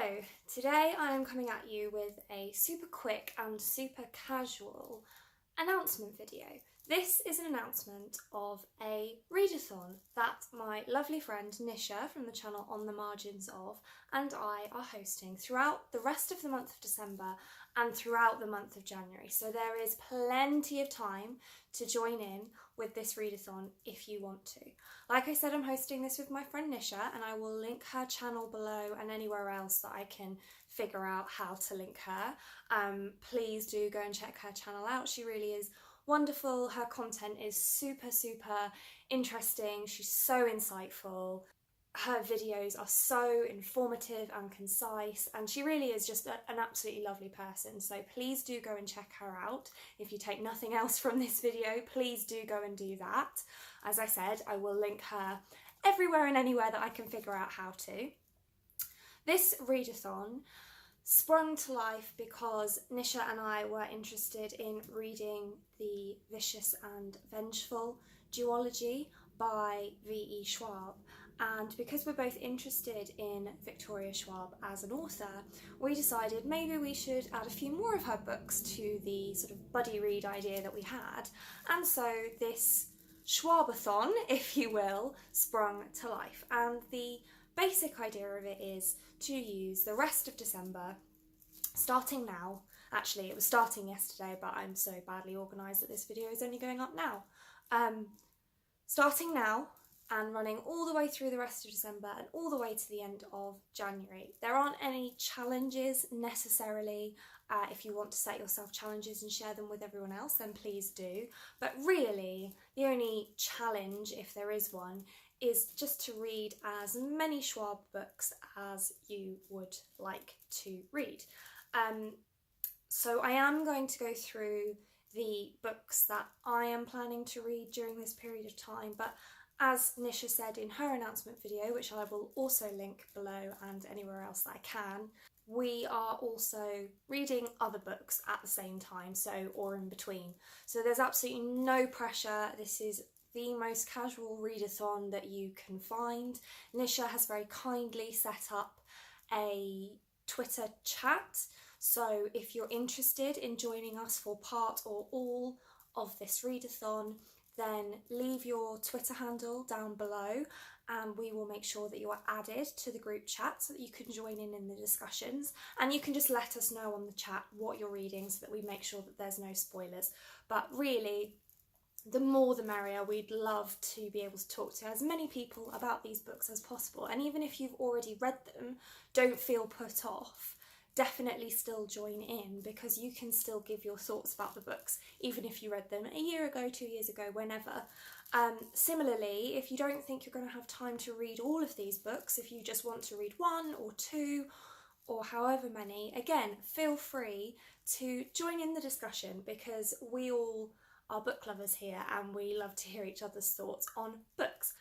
So today I am coming at you with a super quick and super casual announcement video. This is an announcement of a readathon that my lovely friend Nisha from the channel Onthemarginsof and I are hosting throughout the rest of the month of December and throughout the month of January. So there is plenty of time to join in with this readathon if you want to. Like I said, I'm hosting this with my friend Nisha, and I will link her channel below and anywhere else that I can figure out how to link her. Please do go and check her channel out. She really is wonderful. Her content is super interesting. She's so insightful. Her videos are so informative and concise, and she really is just an absolutely lovely person. So please do go and check her out. If you take nothing else from this video, please do go and do that. As I said, I will link her everywhere and anywhere that I can figure out how to. This readathon sprung to life because Nisha and I were interested in reading the Vicious and Vengeful duology by V E Schwab. And because we're both interested in Victoria Schwab as an author, we decided maybe we should add a few more of her books to the sort of buddy read idea that we had. And so this Schwab-a-thon, if you will, sprung to life. And the basic idea of it is to use the rest of December, starting now. Actually, it was starting yesterday, but I'm so badly organised that this video is only going up now. Starting now and running all the way through the rest of December and all the way to the end of January. There aren't any challenges necessarily. If you want to set yourself challenges and share them with everyone else, then please do. But really, the only challenge, if there is one, is just to read as many Schwab books as you would like to read. So I am going to go through the books that I am planning to read during this period of time, but as Nisha said in her announcement video, which I will also link below and anywhere else that I can, we are also reading other books at the same time, or in between. So there's absolutely no pressure. This is the most casual readathon that you can find. Nisha has very kindly set up a Twitter chat, so if you're interested in joining us for part or all of this readathon, then leave your Twitter handle down below and we will make sure that you are added to the group chat so that you can join in the discussions, and you can just let us know on the chat what you're reading so that we make sure that there's no spoilers. But really, the more the merrier. We'd love to be able to talk to as many people about these books as possible, and even if you've already read them, don't feel put off. Definitely still join in, because you can still give your thoughts about the books even if you read them a year ago, 2 years ago, whenever. Similarly, if you don't think you're going to have time to read all of these books, if you just want to read one or two or however many, again, feel free to join in the discussion, because we all are book lovers here and we love to hear each other's thoughts on books.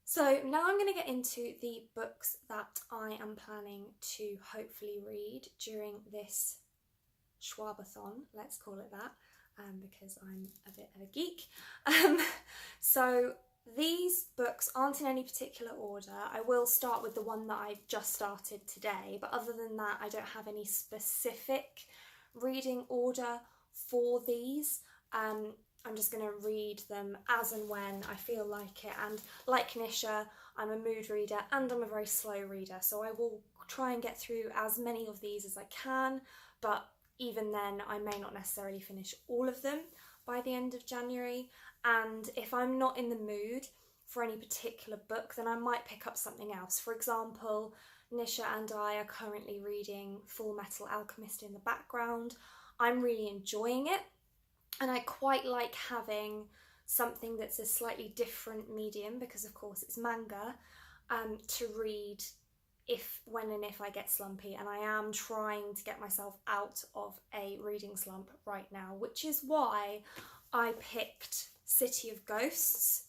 So now I'm going to get into the books that I am planning to hopefully read during this Schwab-a-thon, let's call it that, because I'm a bit of a geek. So these books aren't in any particular order. I will start with the one that I've just started today, but other than that I don't have any specific reading order for these. I'm just going to read them as and when I feel like it, and like Nisha, I'm a mood reader and I'm a very slow reader, so I will try and get through as many of these as I can, but even then I may not necessarily finish all of them by the end of January. And if I'm not in the mood for any particular book, then I might pick up something else. For example, Nisha and I are currently reading Full Metal Alchemist in the background. I'm really enjoying it, and I quite like having something that's a slightly different medium, because of course it's manga, to read when and if I get slumpy, and I am trying to get myself out of a reading slump right now, which is why I picked City of Ghosts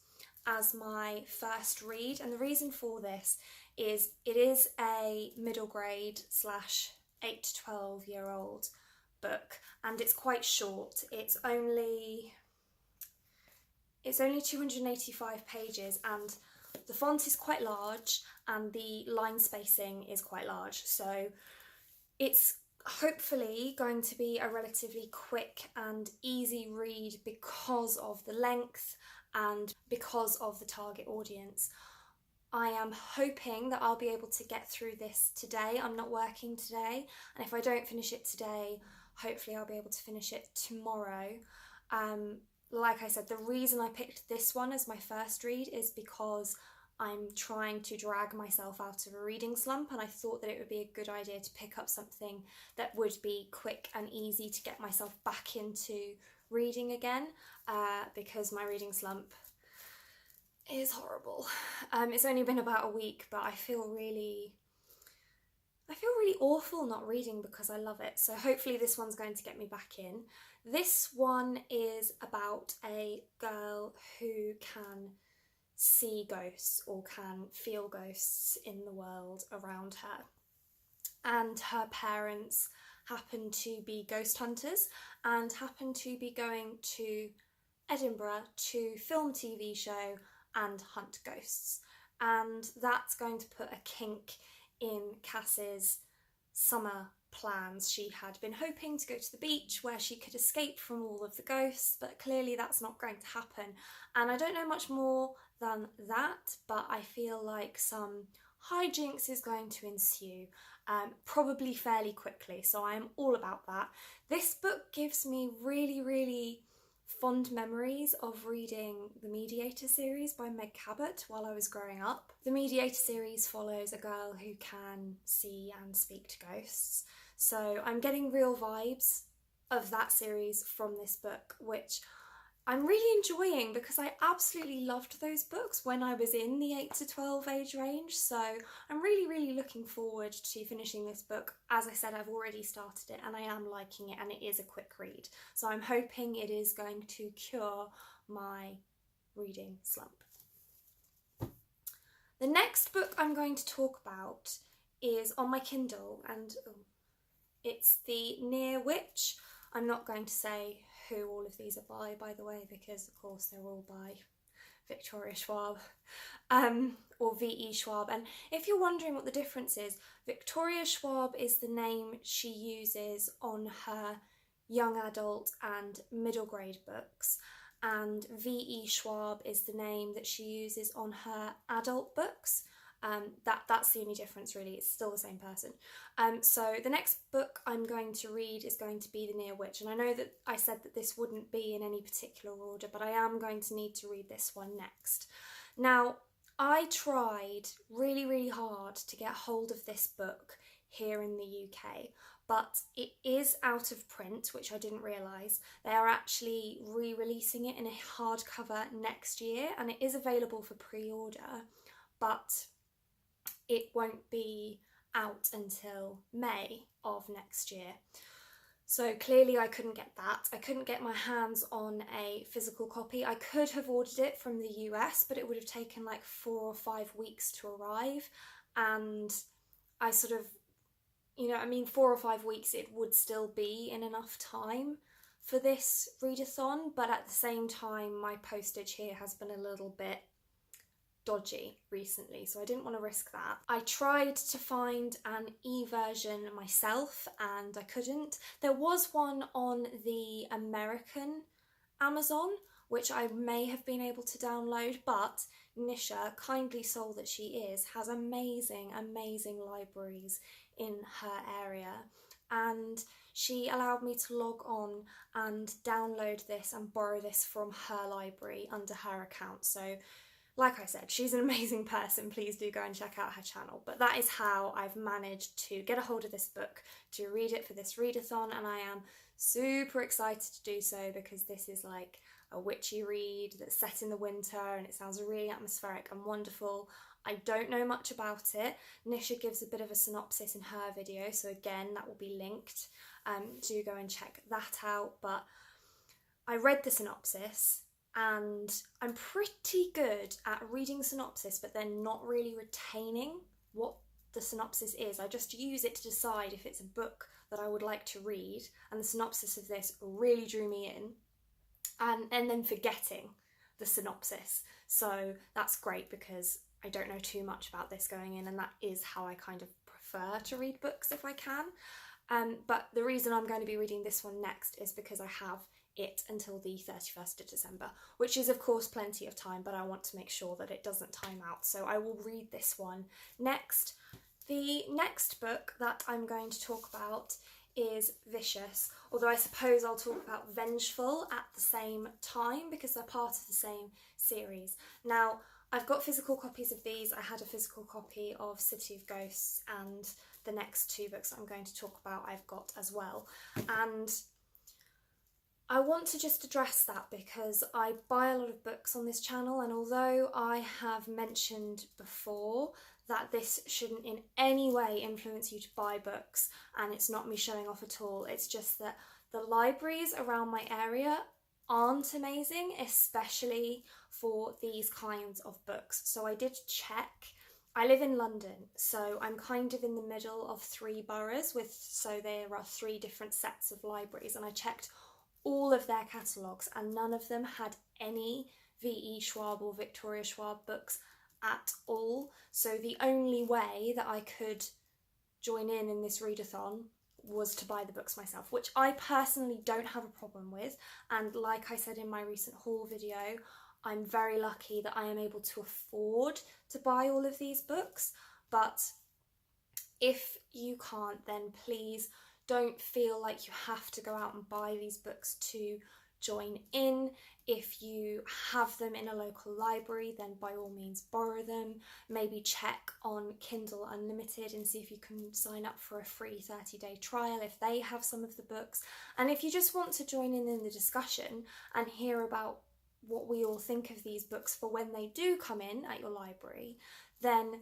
as my first read. And the reason for this is it is a middle grade / 8 to 12 year old book, and it's quite short. It's only 285 pages, and the font is quite large and the line spacing is quite large, so It's hopefully going to be a relatively quick and easy read because of the length and because of the target audience. I am hoping that I'll be able to get through this today. I'm not working today, and if I don't finish it today, hopefully I'll be able to finish it tomorrow. Like I said, the reason I picked this one as my first read is because I'm trying to drag myself out of a reading slump, and I thought that it would be a good idea to pick up something that would be quick and easy to get myself back into reading again, because my reading slump is horrible. It's only been about a week, but I feel really awful not reading because I love it. So hopefully this one's going to get me back in. This one is about a girl who can see ghosts or can feel ghosts in the world around her. And her parents happen to be ghost hunters and happen to be going to Edinburgh to film a TV show and hunt ghosts. And that's going to put a kink in Cass's summer plans. She had been hoping to go to the beach where she could escape from all of the ghosts, but clearly that's not going to happen. And I don't know much more than that, but I feel like some hijinks is going to ensue, probably fairly quickly, so I'm all about that. This book gives me really fond memories of reading the Mediator series by Meg Cabot while I was growing up. The Mediator series follows a girl who can see and speak to ghosts, so I'm getting real vibes of that series from this book, which I'm really enjoying because I absolutely loved those books when I was in the 8 to 12 age range, so I'm really looking forward to finishing this book. As I said, I've already started it and I am liking it, and it is a quick read, so I'm hoping it is going to cure my reading slump. The next book I'm going to talk about is on my Kindle, and it's The Near Witch. I'm not going to say who all of these are by the way, because of course they're all by Victoria Schwab, or V E Schwab. And if you're wondering what the difference is, Victoria Schwab is the name she uses on her young adult and middle grade books, and V E Schwab is the name that she uses on her adult books. That's the only difference really, it's still the same person. So the next book I'm going to read is going to be The Near Witch, and I know that I said that this wouldn't be in any particular order, but I am going to need to read this one next. Now, I tried really hard to get hold of this book here in the UK, but it is out of print, which I didn't realise. They are actually re-releasing it in a hardcover next year, and it is available for pre-order, but it won't be out until May of next year. So clearly I couldn't get that. I couldn't get my hands on a physical copy. I could have ordered it from the US, but it would have taken like 4 or 5 weeks to arrive. And I sort of, 4 or 5 weeks, it would still be in enough time for this read-a-thon, but at the same time, my postage here has been a little bit dodgy recently, so I didn't want to risk that. I tried to find an e-version myself and I couldn't. There was one on the American Amazon which I may have been able to download, but Nisha, kindly soul that she is, has amazing libraries in her area, and she allowed me to log on and download this and borrow this from her library under her account. So like I said, she's an amazing person. Please do go and check out her channel. But that is how I've managed to get a hold of this book, to read it for this read-a-thon, and I am super excited to do so because this is like a witchy read that's set in the winter and it sounds really atmospheric and wonderful. I don't know much about it. Nisha gives a bit of a synopsis in her video, so again, that will be linked. Do go and check that out. But I read the synopsis, and I'm pretty good at reading synopsis but then not really retaining what the synopsis is. I just use it to decide if it's a book that I would like to read, and the synopsis of this really drew me in, and then forgetting the synopsis. So that's great because I don't know too much about this going in, and that is how I kind of prefer to read books if I can. But the reason I'm going to be reading this one next is because I have it until the 31st of December, which is of course plenty of time, but I want to make sure that it doesn't time out. So I will read this one next. The next book that I'm going to talk about is Vicious, although I suppose I'll talk about Vengeful at the same time because they're part of the same series. Now, I've got physical copies of these. I had a physical copy of City of Ghosts, and the next two books I'm going to talk about I've got as well. And I want to just address that because I buy a lot of books on this channel, and although I have mentioned before that this shouldn't in any way influence you to buy books, and it's not me showing off at all, it's just that the libraries around my area aren't amazing, especially for these kinds of books. So I did check. I live in London, so I'm kind of in the middle of 3 boroughs, so there are 3 different sets of libraries, and I checked all of their catalogues and none of them had any V E Schwab or Victoria Schwab books at all. So the only way that I could join in this read-a-thon was to buy the books myself, which I personally don't have a problem with. And like I said in my recent haul video, I'm very lucky that I am able to afford to buy all of these books. But if you can't, then please don't feel like you have to go out and buy these books to join in. If you have them in a local library, then by all means borrow them. Maybe check on Kindle Unlimited and see if you can sign up for a free 30-day trial if they have some of the books. And if you just want to join in the discussion and hear about what we all think of these books for when they do come in at your library, then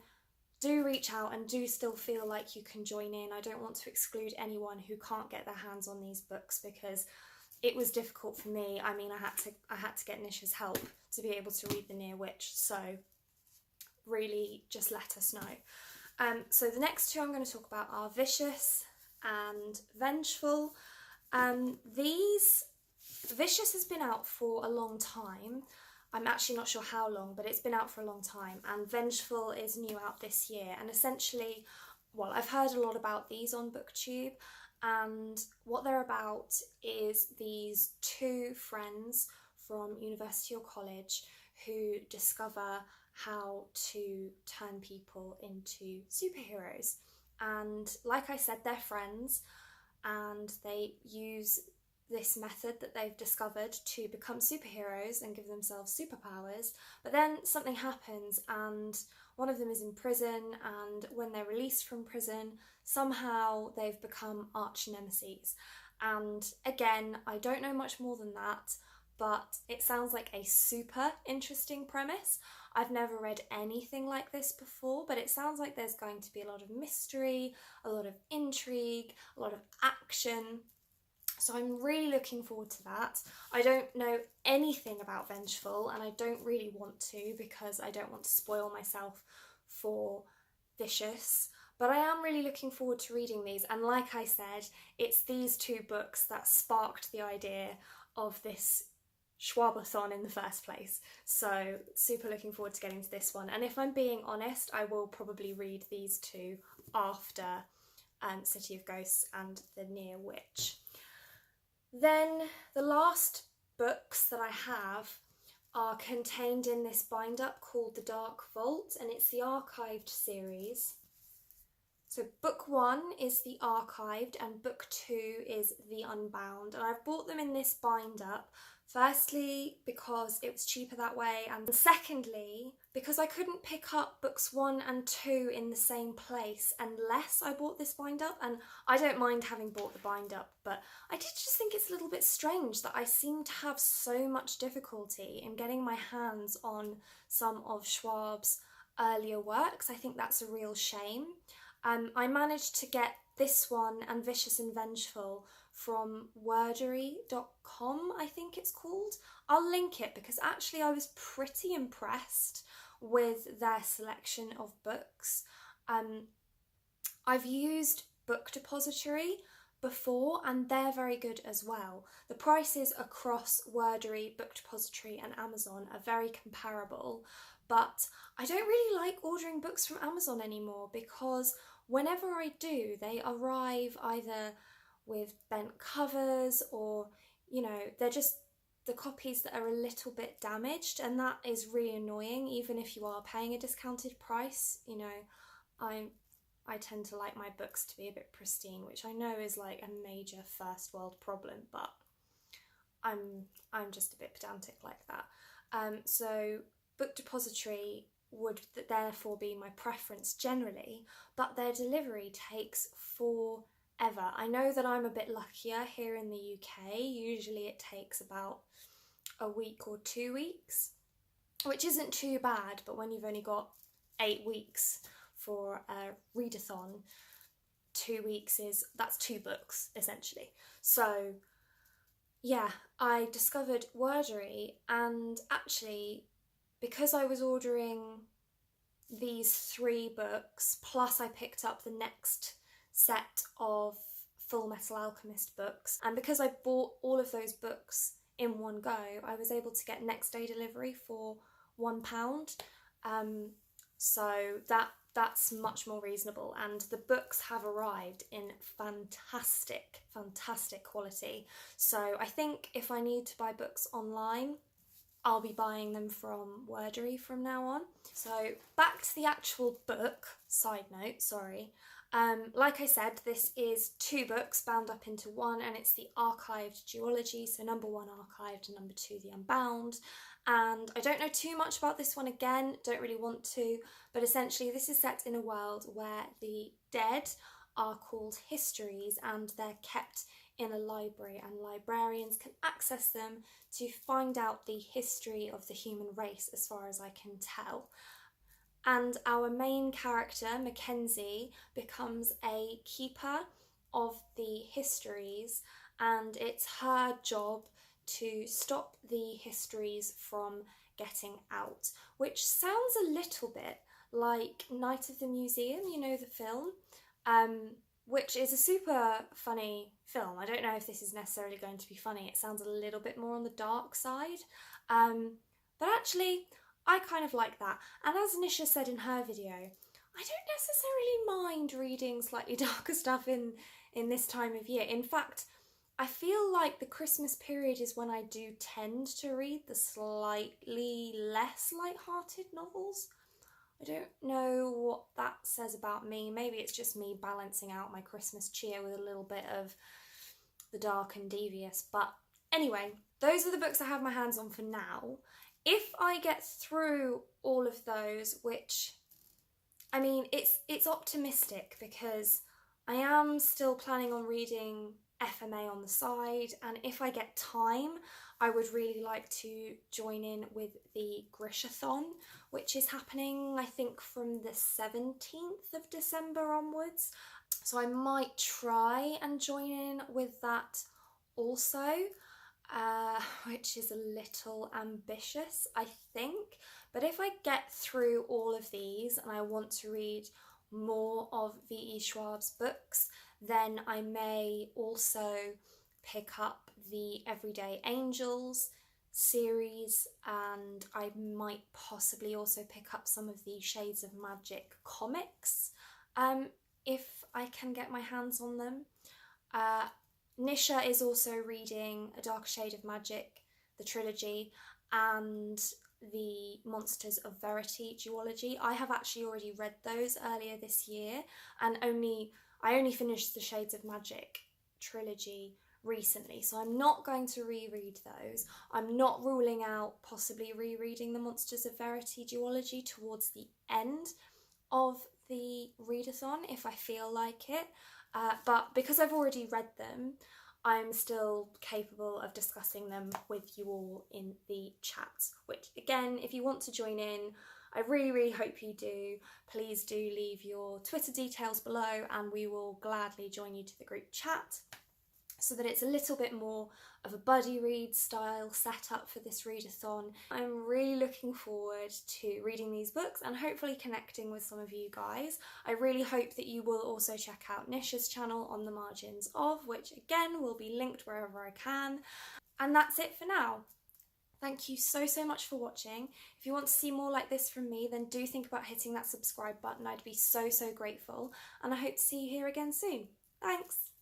do reach out and do still feel like you can join in. I don't want to exclude anyone who can't get their hands on these books because it was difficult for me. I mean, I had to get Nisha's help to be able to read The Near Witch, so really just let us know. So the next 2 I'm going to talk about are Vicious and Vengeful. Vicious has been out for a long time. I'm actually not sure how long, but it's been out for a long time, and Vengeful is new out this year. And essentially, well, I've heard a lot about these on BookTube, and what they're about is these 2 friends from university or college who discover how to turn people into superheroes. And like I said, they're friends, and they use this method that they've discovered to become superheroes and give themselves superpowers. But then something happens and one of them is in prison, and when they're released from prison, somehow they've become arch nemesis. And again, I don't know much more than that, but it sounds like a super interesting premise. I've never read anything like this before, but it sounds like there's going to be a lot of mystery, a lot of intrigue, a lot of action. So I'm really looking forward to that. I don't know anything about Vengeful, and I don't really want to because I don't want to spoil myself for Vicious. But I am really looking forward to reading these, and like I said, it's these 2 books that sparked the idea of this Schwab-a-thon in the first place. So super looking forward to getting to this one. And if I'm being honest, I will probably read these 2 after City of Ghosts and The Near Witch. Then the last books that I have are contained in this bind-up called The Dark Vault, and it's the archived series. So book 1 is the archived and book 2 is the unbound, and I've bought them in this bind-up. Firstly, because it was cheaper that way, and secondly, because I couldn't pick up books 1 and 2 in the same place unless I bought this bind-up. And I don't mind having bought the bind-up, but I did just think it's a little bit strange that I seem to have so much difficulty in getting my hands on some of Schwab's earlier works. I think that's a real shame. I managed to get this one and Vicious and Vengeful from wordery.com, I think it's called. I'll link it because actually I was pretty impressed with their selection of books. I've used Book Depository before and they're very good as well. The prices across Wordery, Book Depository and Amazon are very comparable, but I don't really like ordering books from Amazon anymore because whenever I do, they arrive either with bent covers or, you know, they're just the copies that are a little bit damaged, and that is really annoying. Even if you are paying a discounted price, you know, I tend to like my books to be a bit pristine, which I know is like a major first world problem, but I'm just a bit pedantic like that. So Book Depository would therefore be my preference generally, but their delivery takes forever. I know that I'm a bit luckier here in the UK. Usually it takes about a week or 2 weeks, which isn't too bad, but when you've only got 8 weeks for a read-a-thon, 2 weeks that's 2 books essentially. So yeah, I discovered Wordery, and actually because I was ordering these 3 books, plus I picked up the next set of Full Metal Alchemist books, and because I bought all of those books in one go, I was able to get next day delivery for £1. So that's much more reasonable, and the books have arrived in fantastic quality. So I think if I need to buy books online, I'll be buying them from Wordery from now on. So back to the actual book, side note, sorry. Like I said, this is 2 books bound up into one, and it's the archived duology, so number 1 archived and number 2 the unbound. And I don't know too much about this one, again, don't really want to, but essentially this is set in a world where the dead are called histories, and they're kept in a library, and librarians can access them to find out the history of the human race, as far as I can tell. And our main character, Mackenzie, becomes a keeper of the histories, and it's her job to stop the histories from getting out, which sounds a little bit like Night of the Museum, you know, the film, which is a super funny film. I don't know if this is necessarily going to be funny. It sounds a little bit more on the dark side, but actually I kind of like that. And as Nisha said in her video, I don't necessarily mind reading slightly darker stuff in this time of year. In fact, I feel like the Christmas period is when I do tend to read the slightly less light-hearted novels. I don't know what that says about me. Maybe it's just me balancing out my Christmas cheer with a little bit of the dark and devious. But anyway, those are the books I have my hands on for now. If I get through all of those, which, I mean, it's optimistic because I am still planning on reading FMA on the side, and if I get time, I would really like to join in with the READ-A-THON, which is happening, I think, from the 17th of December onwards. So I might try and join in with that also, which is a little ambitious, I think. But if I get through all of these and I want to read more of V E Schwab's books, then I may also pick up the Everyday Angels series, and I might possibly also pick up some of the Shades of Magic comics if I can get my hands on them. Nisha is also reading A Darker Shade of Magic, the trilogy, and the Monsters of Verity duology. I have actually already read those earlier this year, and I only finished the Shades of Magic trilogy recently, so I'm not going to reread those. I'm not ruling out possibly rereading the Monsters of Verity duology towards the end of the read-a-thon if I feel like it, but because I've already read them, I'm still capable of discussing them with you all in the chat, which again, if you want to join in, I really hope you do. Please do leave your Twitter details below and we will gladly join you to the group chat so that it's a little bit more of a buddy read style setup for this read-a-thon. I'm really looking forward to reading these books and hopefully connecting with some of you guys. I really hope that you will also check out Nisha's channel Onthemarginsof, which again will be linked wherever I can. And that's it for now. Thank you so much for watching. If you want to see more like this from me, then do think about hitting that subscribe button. I'd be so grateful, and I hope to see you here again soon. Thanks!